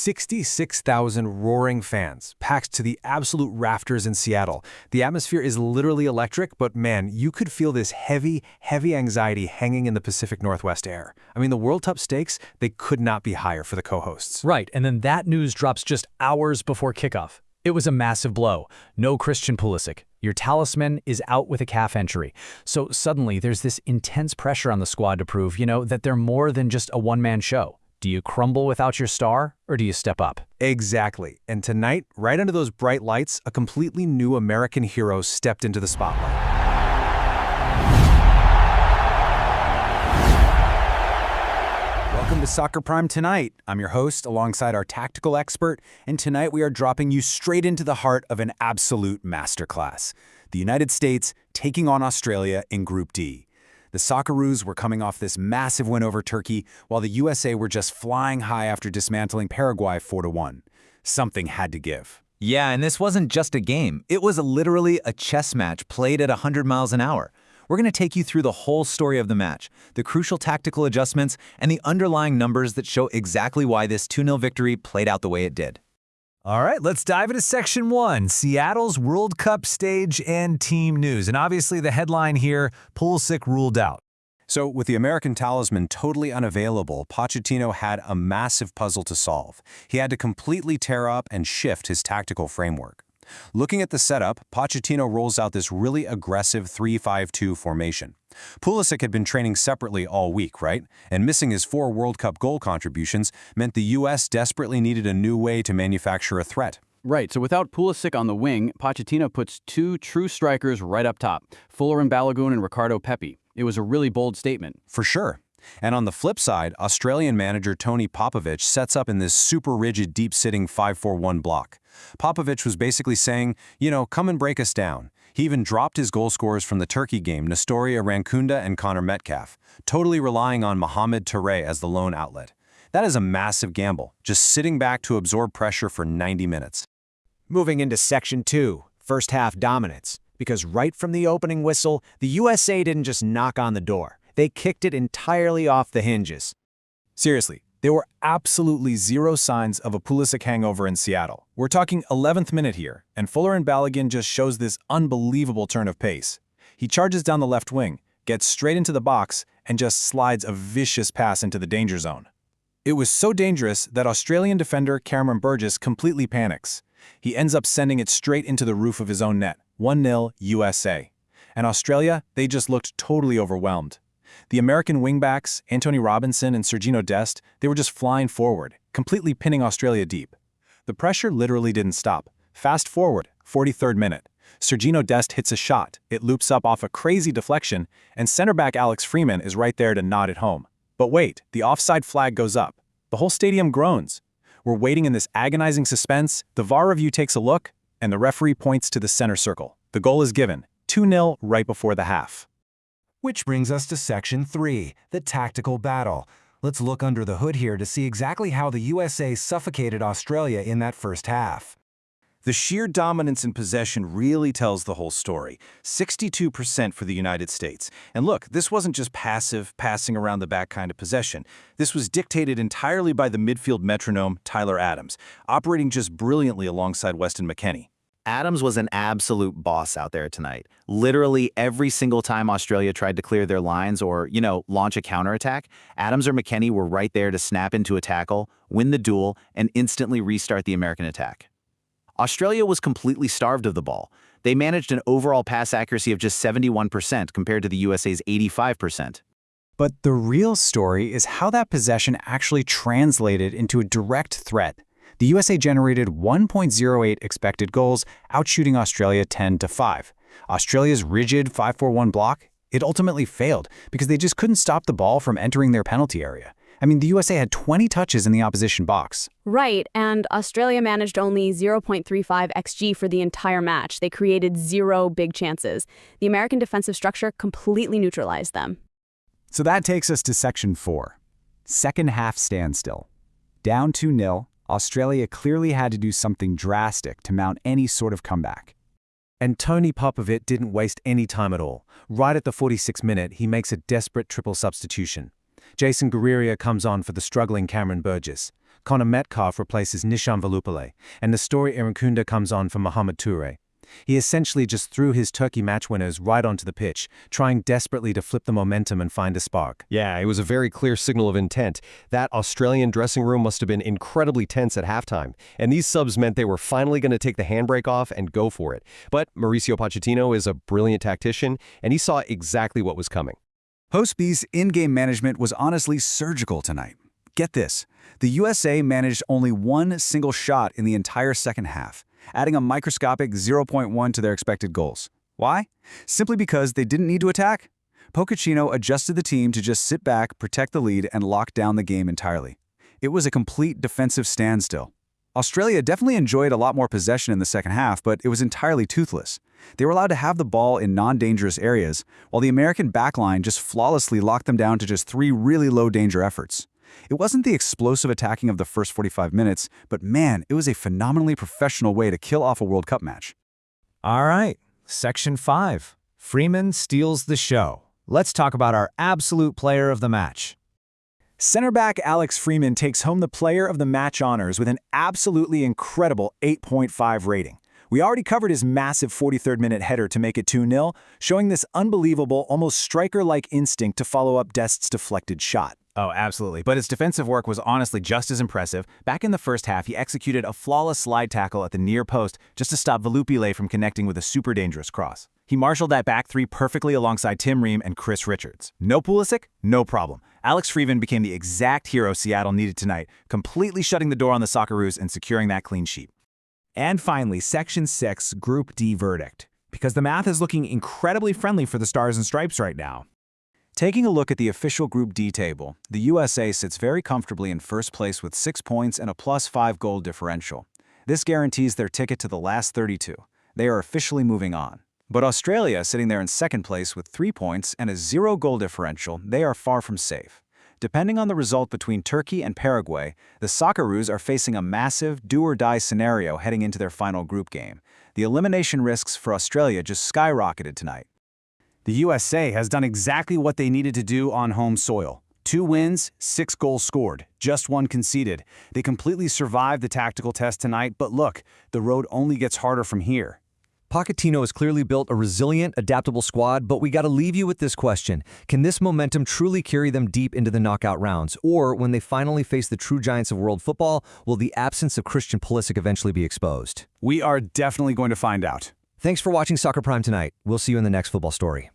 66,000 roaring fans, packed to the absolute rafters in Seattle. The atmosphere is literally electric, but man, you could feel this heavy, heavy anxiety hanging in the Pacific Northwest air. I mean, the World Cup stakes, they could not be higher for the co-hosts. Right, and then that news drops just hours before kickoff. It was a massive blow. No Christian Pulisic. Your talisman is out with a calf injury. So suddenly there's this intense pressure on the squad to prove, that they're more than just a one-man show. Do you crumble without your star, or do you step up? Exactly. And tonight, right under those bright lights, a completely new American hero stepped into the spotlight. Welcome to Soccer Prime Tonight. I'm your host alongside our tactical expert, and tonight we are dropping you straight into the heart of an absolute masterclass. The United States taking on Australia in Group D. The Socceroos were coming off this massive win over Turkey, while the USA were just flying high after dismantling Paraguay 4-1. Something had to give. Yeah, and this wasn't just a game. It was literally a chess match played at 100 miles an hour. We're going to take you through the whole story of the match, the crucial tactical adjustments, and the underlying numbers that show exactly why this 2-0 victory played out the way it did. All right, let's dive into Section 1, Seattle's World Cup stage and team news. And obviously the headline here, Pulisic ruled out. So with the American talisman totally unavailable, Pochettino had a massive puzzle to solve. He had to completely tear up and shift his tactical framework. Looking at the setup, Pochettino rolls out this really aggressive 3-5-2 formation. Pulisic had been training separately all week, right? And missing his 4 World Cup goal contributions meant the U.S. desperately needed a new way to manufacture a threat. Right, so without Pulisic on the wing, Pochettino puts 2 true strikers right up top, Fuller and Balogun and Ricardo Pepi. It was a really bold statement. For sure. And on the flip side, Australian manager Tony Popovich sets up in this super rigid, deep-sitting 5-4-1 block. Popovich was basically saying, come and break us down. He even dropped his goal scorers from the Turkey game, Nestoria Rankunda and Connor Metcalf, totally relying on Mohamed Touré as the lone outlet. That is a massive gamble, just sitting back to absorb pressure for 90 minutes. Moving into Section 2, first half dominance. Because right from the opening whistle, the USA didn't just knock on the door. They kicked it entirely off the hinges. Seriously, there were absolutely zero signs of a Pulisic hangover in Seattle. We're talking 11th minute here, and Fuller and Balogun just shows this unbelievable turn of pace. He charges down the left wing, gets straight into the box, and just slides a vicious pass into the danger zone. It was so dangerous that Australian defender Cameron Burgess completely panics. He ends up sending it straight into the roof of his own net, 1-0 USA. And Australia, they just looked totally overwhelmed. The American wingbacks, Antonee Robinson and Sergiño Dest, they were just flying forward, completely pinning Australia deep. The pressure literally didn't stop. Fast forward, 43rd minute. Sergiño Dest hits a shot. It loops up off a crazy deflection, and center back Alex Freeman is right there to nod it home. But wait, the offside flag goes up. The whole stadium groans. We're waiting in this agonizing suspense. The VAR review takes a look, and the referee points to the center circle. The goal is given, 2-0 right before the half. Which brings us to Section 3, the tactical battle. Let's look under the hood here to see exactly how the USA suffocated Australia in that first half. The sheer dominance in possession really tells the whole story. 62% for the United States. And look, this wasn't just passive, passing around the back kind of possession. This was dictated entirely by the midfield metronome, Tyler Adams, operating just brilliantly alongside Weston McKennie. Adams was an absolute boss out there tonight. Literally every single time Australia tried to clear their lines or, launch a counterattack, Adams or McKennie were right there to snap into a tackle, win the duel, and instantly restart the American attack. Australia was completely starved of the ball. They managed an overall pass accuracy of just 71% compared to the USA's 85%. But the real story is how that possession actually translated into a direct threat. The USA generated 1.08 expected goals, outshooting Australia 10-5. Australia's rigid 5-4-1 block, it ultimately failed because they just couldn't stop the ball from entering their penalty area. I mean, the USA had 20 touches in the opposition box. Right, and Australia managed only 0.35 xG for the entire match. They created 0 big chances. The American defensive structure completely neutralized them. So that takes us to Section 4. Second half standstill. Down 2-0, Australia clearly had to do something drastic to mount any sort of comeback. And Tony Popovich didn't waste any time at all. Right at the 46th minute, he makes a desperate triple substitution. Jason Guerrero comes on for the struggling Cameron Burgess. Connor Metcalf replaces Nishan Velupillay, and Nestori Irankunda comes on for Mohamed Toure. He essentially just threw his Turkey match winners right onto the pitch, trying desperately to flip the momentum and find a spark. Yeah, it was a very clear signal of intent. That Australian dressing room must have been incredibly tense at halftime, and these subs meant they were finally going to take the handbrake off and go for it. But Mauricio Pochettino is a brilliant tactician, and he saw exactly what was coming. Host B's in-game management was honestly surgical tonight. Get this, the USA managed only one single shot in the entire second half, adding a microscopic 0.1 to their expected goals. Why? Simply because they didn't need to attack. Pochettino adjusted the team to just sit back, protect the lead, and lock down the game entirely. It was a complete defensive standstill. Australia definitely enjoyed a lot more possession in the second half, but it was entirely toothless. They were allowed to have the ball in non-dangerous areas, while the American backline just flawlessly locked them down to just 3 really low-danger efforts. It wasn't the explosive attacking of the first 45 minutes, but man, it was a phenomenally professional way to kill off a World Cup match. All right, Section 5. Freeman steals the show. Let's talk about our absolute player of the match. Center back Alex Freeman takes home the Player of the Match honors with an absolutely incredible 8.5 rating. We already covered his massive 43rd-minute header to make it 2-0, showing this unbelievable, almost striker-like instinct to follow up Dest's deflected shot. Oh, absolutely. But his defensive work was honestly just as impressive. Back in the first half, he executed a flawless slide tackle at the near post just to stop Velupillay from connecting with a super dangerous cross. He marshaled that back three perfectly alongside Tim Ream and Chris Richards. No Pulisic? No problem. Alex Freeman became the exact hero Seattle needed tonight, completely shutting the door on the Socceroos and securing that clean sheet. And finally, Section 6, Group D verdict. Because the math is looking incredibly friendly for the Stars and Stripes right now. Taking a look at the official Group D table, the USA sits very comfortably in first place with 6 points and a +5 goal differential. This guarantees their ticket to the last 32. They are officially moving on. But Australia, sitting there in second place with 3 points and a 0 goal differential, they are far from safe. Depending on the result between Turkey and Paraguay, the Socceroos are facing a massive do-or-die scenario heading into their final group game. The elimination risks for Australia just skyrocketed tonight. The USA has done exactly what they needed to do on home soil. 2 wins, 6 goals scored, just 1 conceded. They completely survived the tactical test tonight, but look, the road only gets harder from here. Pochettino has clearly built a resilient, adaptable squad, but we got to leave you with this question. Can this momentum truly carry them deep into the knockout rounds? Or when they finally face the true giants of world football, will the absence of Christian Pulisic eventually be exposed? We are definitely going to find out. Thanks for watching Soccer Prime tonight. We'll see you in the next football story.